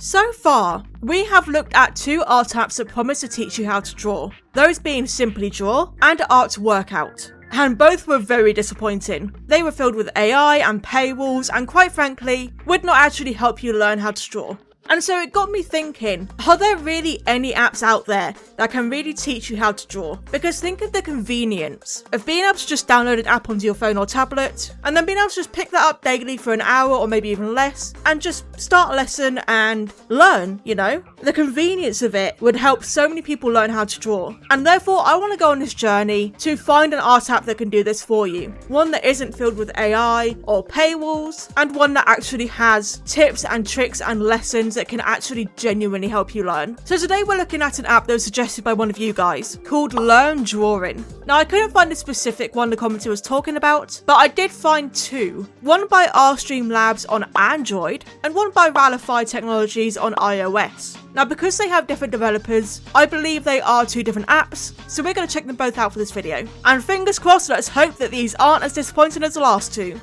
So far, we have looked at 2 art apps that promise to teach you how to draw, those being Simply Draw and Art Workout. And both were very disappointing. They were filled with AI and paywalls and quite frankly, would not actually help you learn how to draw. And so it got me thinking, are there really any apps out there that can really teach you how to draw? Because think of the convenience of being able to just download an app onto your phone or tablet, and then being able to just pick that up daily for an hour or maybe even less, and just start a lesson and learn, you know? The convenience of it would help so many people learn how to draw. And therefore, I want to go on this journey to find an art app that can do this for you. One that isn't filled with AI or paywalls, and one that actually has tips and tricks and lessons that can actually genuinely help you learn. So today we're looking at an app that was suggested by one of you guys called Learn Drawing. Now I couldn't find a specific one the commenter was talking about, but I did find 2. One by Streamlabs on Android and one by Ralify Technologies on iOS. Now because they have different developers, I believe they are 2 different apps, so we're going to check them both out for this video. And fingers crossed, let's hope that these aren't as disappointing as the last 2.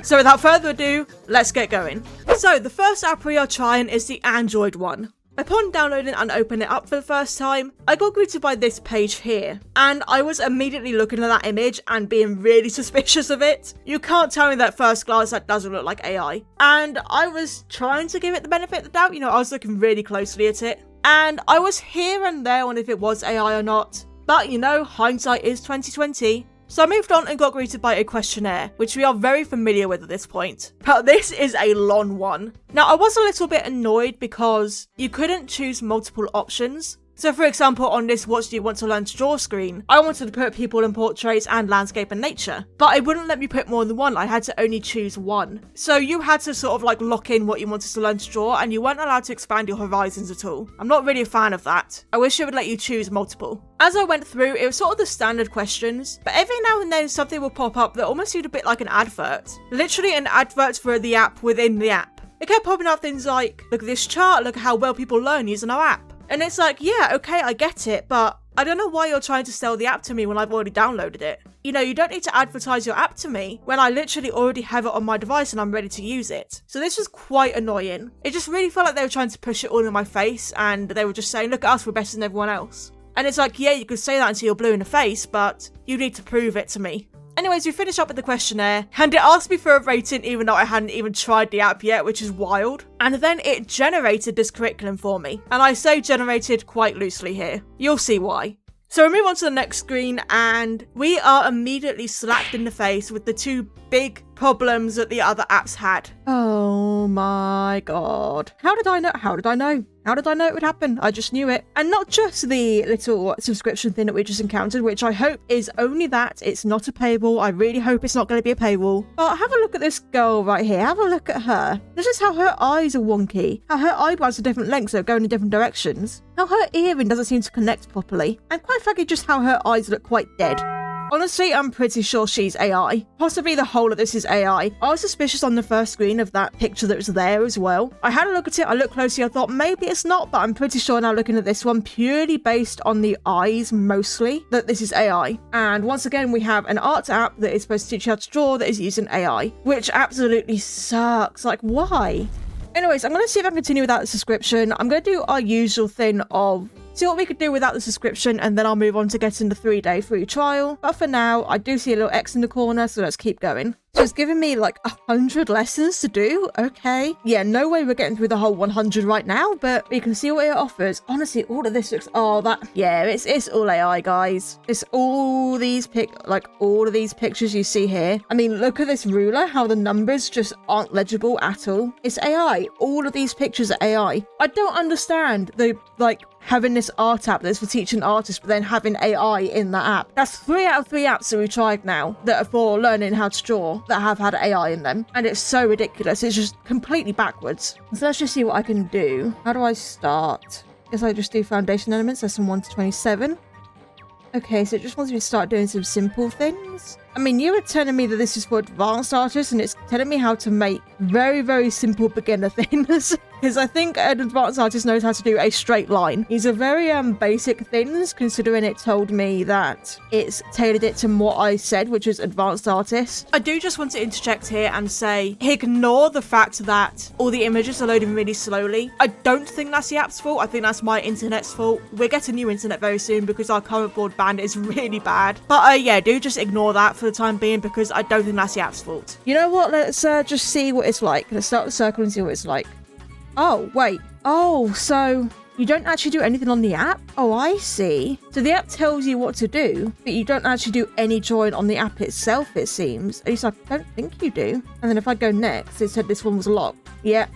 So without further ado, let's get going. So the first app we are trying is the Android one. Upon downloading and opening it up for the first time, I got greeted by this page here, and I was immediately looking at that image and being really suspicious of it. You can't tell me that first glance that doesn't look like AI. And I was trying to give it the benefit of the doubt, I was looking really closely at it. And I was here and there on if it was AI or not. But hindsight is 2020. So I moved on and got greeted by a questionnaire, which we are very familiar with at this point. But this is a long one. Now I was a little bit annoyed because you couldn't choose multiple options. So for example, on this what do you want to learn to draw screen, I wanted to put people and portraits and landscape and nature, but it wouldn't let me put more than one. I had to only choose one. So you had to sort of like lock in what you wanted to learn to draw, and you weren't allowed to expand your horizons at all. I'm not really a fan of that. I wish it would let you choose multiple. As I went through, it was sort of the standard questions, but every now and then something will pop up that almost seemed a bit like an advert. Literally an advert for the app within the app. It kept popping up things like, look at this chart, look at how well people learn using our app. And it's like, yeah, okay, I get it, but I don't know why you're trying to sell the app to me when I've already downloaded it. You don't need to advertise your app to me when I literally already have it on my device and I'm ready to use it. So this was quite annoying. It just really felt like they were trying to push it all in my face, and they were just saying, look at us, we're better than everyone else. And it's like, yeah, you could say that until you're blue in the face, but you need to prove it to me. Anyways, we finished up with the questionnaire, and it asked me for a rating even though I hadn't even tried the app yet, which is wild. And then it generated this curriculum for me. And I say generated quite loosely here. You'll see why. So we move on to the next screen, and we are immediately slapped in the face with the 2 big problems that the other apps had. Oh my god. How did I know? How did I know it would happen? I just knew it. And not just the little subscription thing that we just encountered, which I hope is only that. It's not a paywall. I really hope it's not going to be a paywall. But have a look at this girl right here. Have a look at her. This is how her eyes are wonky. How her eyebrows are different lengths, so going in different directions. How her earring doesn't seem to connect properly. And quite frankly, just how her eyes look quite dead. Honestly, I'm pretty sure she's AI. Possibly the whole of this is AI. I was suspicious on the first screen of that picture that was there as well. I had a look at it, I looked closely, I thought maybe it's not, but I'm pretty sure now looking at this one, purely based on the eyes mostly, that this is AI. And once again, we have an art app that is supposed to teach you how to draw that is using AI, which absolutely sucks. Like, why? Anyways, I'm going to see if I can continue without the subscription. I'm going to do our usual thing of see what we could do without the subscription, and then I'll move on to getting the 3-day free trial. But for now, I do see a little X in the corner, so let's keep going. So it's giving me like 100 lessons to do. Okay. Yeah, no way we're getting through the whole 100 right now, but we can see what it offers. Honestly, all of this looks, yeah, it's all AI, guys. It's all these pictures you see here. I mean, look at this ruler, how the numbers just aren't legible at all. It's AI. All of these pictures are AI. I don't understand the, having this art app that's for teaching artists, but then having AI in that app. That's 3 out of 3 apps that we've tried now that are for learning how to draw that have had AI in them. And it's so ridiculous. It's just completely backwards. So let's just see what I can do. How do I start? Guess I just do foundation elements, lesson 1 to 27. Okay, so it just wants me to start doing some simple things. I mean, you were telling me that this is for advanced artists, and it's telling me how to make very, very simple beginner things. because I think an advanced artist knows how to do a straight line. These are very basic things, considering it told me that it's tailored it to what I said, which is advanced artist. I do just want to interject here and say, ignore the fact that all the images are loading really slowly. I don't think that's the app's fault. I think that's my internet's fault. We're getting new internet very soon because our current broadband is really bad. But yeah, do just ignore that for the time being because I don't think that's the app's fault. You know what? Let's just see what it's like. Let's start the circle and see what it's like. Oh, wait. Oh, so you don't actually do anything on the app? Oh, I see. So the app tells you what to do, but you don't actually do any drawing on the app itself, it seems. At least I don't think you do. And then if I go next, it said this one was locked. Yep.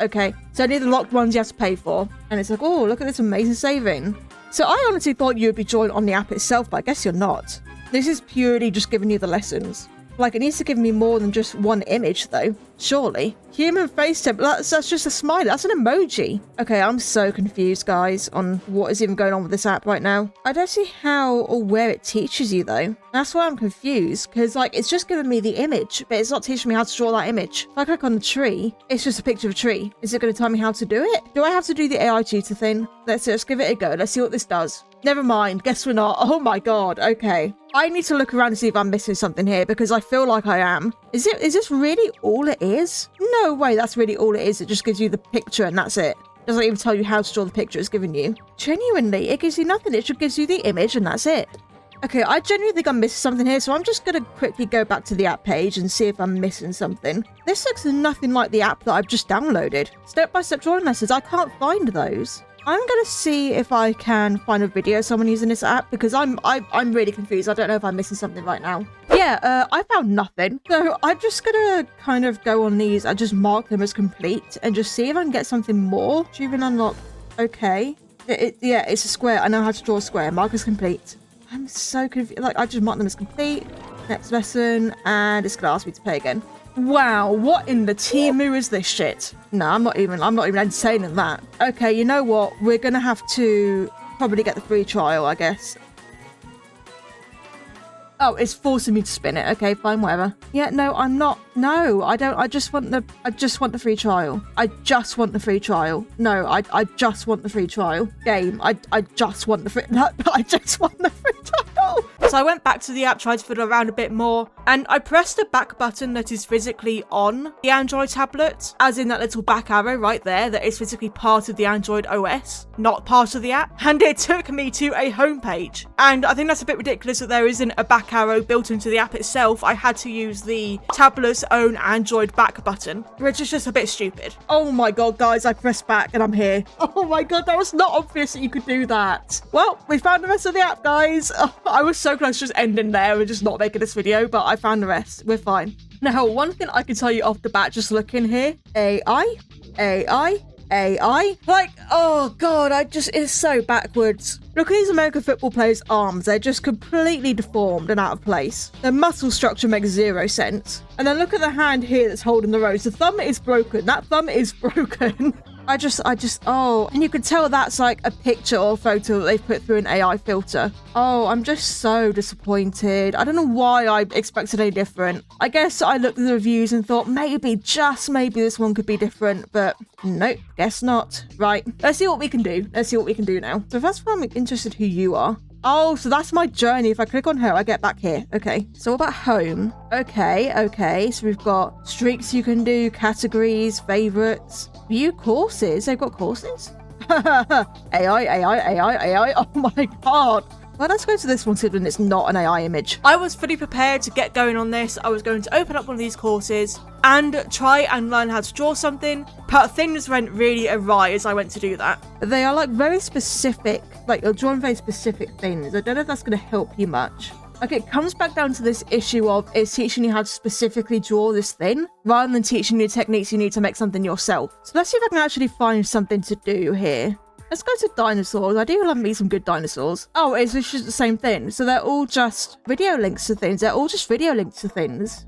Okay. So any of the locked ones you have to pay for. And it's like, oh, look at this amazing saving. So I honestly thought you would be drawing on the app itself, but I guess you're not. This is purely just giving you the lessons. Like, it needs to give me more than just one image, though. Surely. Human face template. That's just a smiley. That's an emoji. Okay, I'm so confused, guys, on what is even going on with this app right now. I don't see how or where it teaches you, though. That's why I'm confused, because, like, it's just giving me the image, but it's not teaching me how to draw that image. If I click on the tree, it's just a picture of a tree. Is it going to tell me how to do it? Do I have to do the AI tutor thing? Let's give it a go. Let's see what this does. Never mind. Guess we're not. Oh my god. Okay. I need to look around to see if I'm missing something here because I feel like I am. Is this really all it is? No way that's really all it is. It just gives you the picture and that's it. Doesn't even tell you how to draw the picture it's giving you. Genuinely, it gives you nothing. It just gives you the image and that's it. Okay, I genuinely think I'm missing something here, so I'm just going to quickly go back to the app page and see if I'm missing something. This looks nothing like the app that I've just downloaded. Step-by-step drawing lessons, I can't find those. I'm going to see if I can find a video of someone using this app because I'm really confused. I don't know if I'm missing something right now. Yeah, I found nothing. So I'm just going to kind of go on these and just mark them as complete and just see if I can get something more. Achievement unlocked. Okay. Yeah, it's a square. I know how to draw a square. Mark as complete. I'm so confused. Like, I just marked them as complete. Next lesson. And it's going to ask me to play again. Wow, what in the Timu is this shit? No, I'm not even entertaining that. Okay, you know what? We're gonna have to probably get the free trial, I guess. Oh, it's forcing me to spin it. Okay, fine, whatever. Yeah, no, I'm not. No, I don't. I just want the free trial. I just want the free trial. No, I just want the free trial. Game. I just want the free. No, I just want the free trial. So I went back to the app, tried to fiddle around a bit more, and I pressed the back button that is physically on the Android tablet, as in that little back arrow right there that is physically part of the Android OS, not part of the app, and it took me to a homepage. And I think that's a bit ridiculous that there isn't a back arrow built into the app itself. I had to use the tablet's own Android back button, which is just a bit stupid. Oh my god, guys, I pressed back and I'm here. Oh my god, that was not obvious that you could do that. Well, we found the rest of the app, guys. Oh, I was so close to just ending there and just not making this video, but I found the rest. We're fine. Now, one thing I can tell you off the bat, just looking here, AI. Like, oh god, it's so backwards. Look at these American football players' arms. They're just completely deformed and out of place. Their muscle structure makes zero sense. And then look at the hand here that's holding the rose. The thumb is broken. That thumb is broken. Oh, and you can tell that's like a picture or photo that they've put through an AI filter. Oh, I'm just so disappointed. I don't know why I expected any different. I guess I looked at the reviews and thought maybe, just maybe this one could be different, but nope, guess not. Right, let's see what we can do. Let's see what we can do now. So first of all, I'm interested who you are. Oh, so that's my journey. If I click on her, I get back here. Okay, so what about home? Okay. So we've got streaks you can do, categories, favorites, view courses. They've got courses? AI. Oh my god. Well, let's go to this one, considering it's not an AI image. I was fully prepared to get going on this. I was going to open up one of these courses and try and learn how to draw something, but things went really awry as I went to do that. They are like very specific, like you're drawing very specific things. I don't know if that's going to help you much. Like, it comes back down to this issue of it's teaching you how to specifically draw this thing rather than teaching you techniques you need to make something yourself. So let's see if I can actually find something to do here. Let's go to dinosaurs. I do love me some good dinosaurs. Oh, it's just the same thing. So they're all just video links to things.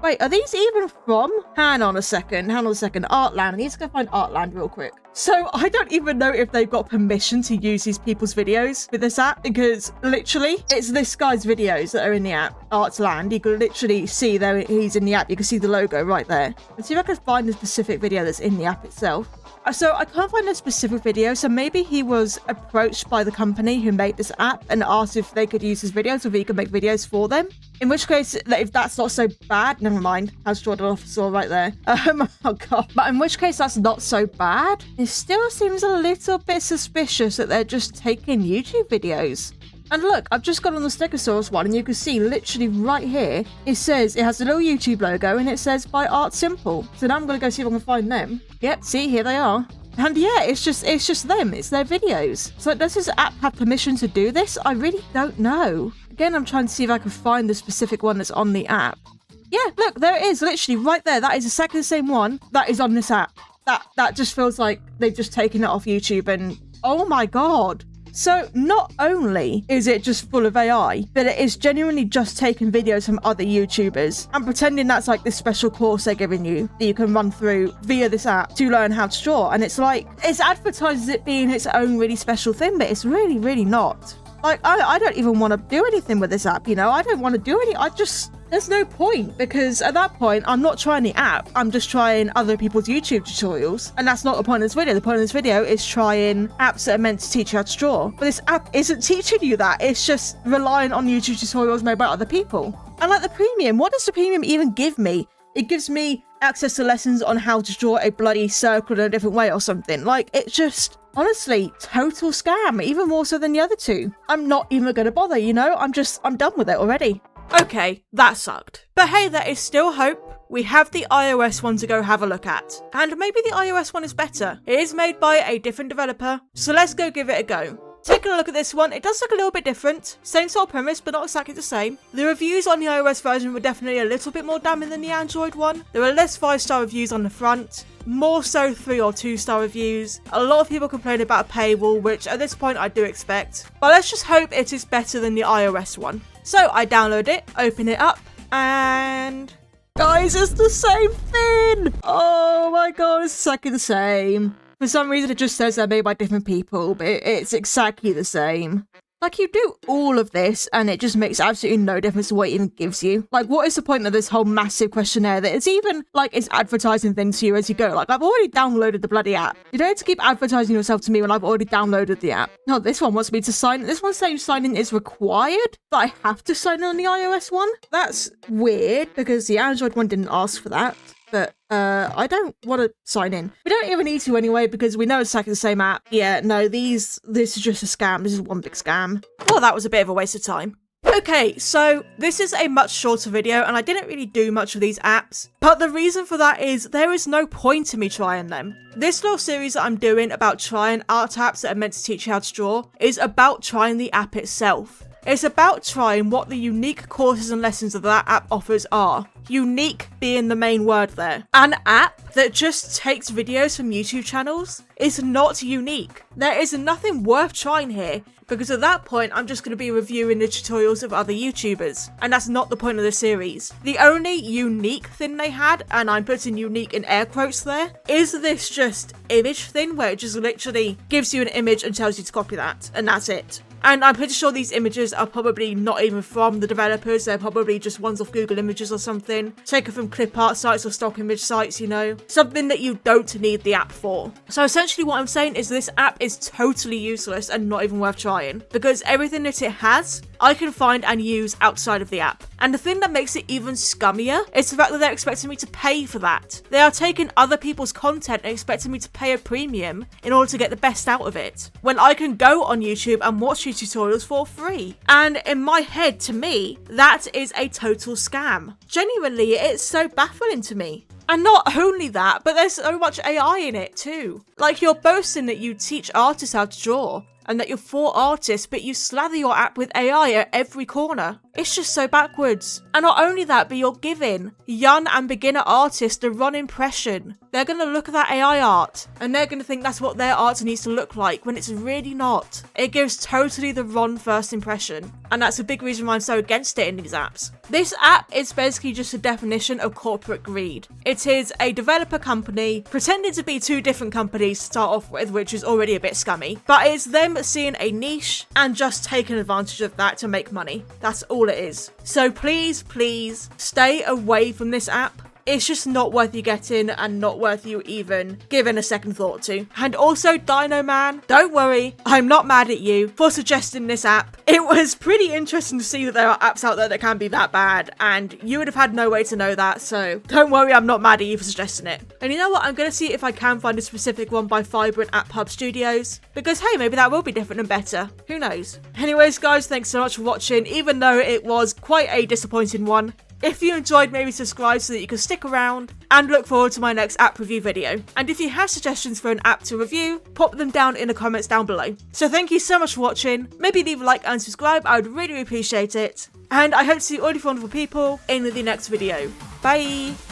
Wait, are these even from? Hang on a second. Artland. I need to go find Artland real quick. So I don't even know if they've got permission to use these people's videos with this app, because literally it's this guy's videos that are in the app, Artsland. You can literally see that he's in the app. You can see the logo right there. Let's see if I can find the specific video that's in the app itself. So I can't find a specific video, so maybe he was approached by the company who made this app and asked if they could use his videos or if he could make videos for them. In which case, if that's not so bad, never mind. How's Jordan Officer right there? Oh god. But in which case, that's not so bad. It still seems a little bit suspicious that they're just taking YouTube videos. And look, I've just got on the Stegosaurus one, and you can see literally right here, it says, it has a little YouTube logo, and it says by Art Simple. So now I'm going to go see if I can find them. Yep, see, here they are. And yeah, it's just them. It's their videos. So does this app have permission to do this? I really don't know. Again, I'm trying to see if I can find the specific one that's on the app. Yeah, look, there it is, literally right there. That is exactly the same one that is on this app. That just feels like they've just taken it off YouTube, and oh my god. So not only is it just full of AI, but it is genuinely just taking videos from other YouTubers and pretending that's like this special course they're giving you that you can run through via this app to learn how to draw. And it's like, it advertises it being its own really special thing, but it's really, really not. Like, I don't even want to do anything with this app, you know? I don't want to do any, there's no point, because at that point, I'm not trying the app, I'm just trying other people's YouTube tutorials. And that's not the point of this video. The point of this video is trying apps that are meant to teach you how to draw. But this app isn't teaching you that, it's just relying on YouTube tutorials made by other people. And like the premium, what does the premium even give me? It gives me access to lessons on how to draw a bloody circle in a different way or something. Like, it's just, honestly, total scam, even more so than the other two. I'm not even gonna bother, you know? I'm done with it already. Okay, that sucked. But hey, there is still hope. We have the iOS one to go have a look at. And maybe the iOS one is better. It is made by a different developer, so let's go give it a go. Taking a look at this one, it does look a little bit different. Same sort of premise, but not exactly the same. The reviews on the iOS version were definitely a little bit more damning than the Android one. There were less 5-star reviews on the front, more so 3 or 2-star reviews. A lot of people complain about a paywall, which at this point I do expect. But let's just hope it is better than the iOS one. So I download it, open it up, and guys, it's the same thing! Oh my god, it's exactly the same. For some reason, it just says they're made by different people, but it's exactly the same. Like, you do all of this, and it just makes absolutely no difference to what it even gives you. Like, what is the point of this whole massive questionnaire that it's even, like, it's advertising things to you as you go? Like, I've already downloaded the bloody app. You don't have to keep advertising yourself to me when I've already downloaded the app. No, this one wants me to sign in. This one's saying sign in is required, but I have to sign in on the iOS one? That's weird, because the Android one didn't ask for that. But I don't want to sign in. We don't even need to anyway, because we know it's exactly the same app. Yeah, no, this is just a scam. This is one big scam. Well, that was a bit of a waste of time. Okay, so this is a much shorter video, and I didn't really do much of these apps. But the reason for that is there is no point in me trying them. This little series that I'm doing about trying art apps that are meant to teach you how to draw is about trying the app itself. It's about trying what the unique courses and lessons that that app offers are. Unique being the main word there. An app that just takes videos from YouTube channels is not unique. There is nothing worth trying here, because at that point I'm just going to be reviewing the tutorials of other YouTubers, and that's not the point of the series. The only unique thing they had, and I'm putting unique in air quotes there, is this just image thing where it just literally gives you an image and tells you to copy that, and that's it. And I'm pretty sure these images are probably not even from the developers, they're probably just ones off Google Images or something, taken from clip art sites or stock image sites, you know, something that you don't need the app for. So essentially what I'm saying is this app is totally useless and not even worth trying, because everything that it has, I can find and use outside of the app. And the thing that makes it even scummier is the fact that they're expecting me to pay for that. They are taking other people's content and expecting me to pay a premium in order to get the best out of it, when I can go on YouTube and watch tutorials for free. And in my head, to me, that is a total scam. Genuinely, it's so baffling to me. And not only that, but there's so much AI in it too. Like, you're boasting that you teach artists how to draw and that you're for artists, but you slather your app with AI at every corner. It's just so backwards. And not only that, but you're giving young and beginner artists the wrong impression. They're going to look at that AI art and they're going to think that's what their art needs to look like when it's really not. It gives totally the wrong first impression. And that's a big reason why I'm so against it in these apps. This app is basically just a definition of corporate greed. It is a developer company pretending to be two different companies to start off with, which is already a bit scummy. But it's them seeing a niche and just taking advantage of that to make money. That's all it is. So please, please stay away from this app. It's just not worth you getting and not worth you even giving a second thought to. And also, Dino Man, don't worry, I'm not mad at you for suggesting this app. It was pretty interesting to see that there are apps out there that can be that bad, and you would have had no way to know that, so don't worry, I'm not mad at you for suggesting it. And you know what, I'm going to see if I can find a specific one by Vibrant App Hub Studios, because hey, maybe that will be different and better. Who knows? Anyways, guys, thanks so much for watching, even though it was quite a disappointing one. If you enjoyed, maybe subscribe so that you can stick around, and look forward to my next app review video. And if you have suggestions for an app to review, pop them down in the comments down below. So thank you so much for watching. Maybe leave a like and subscribe, I would really appreciate it. And I hope to see all of you wonderful people in the next video. Bye!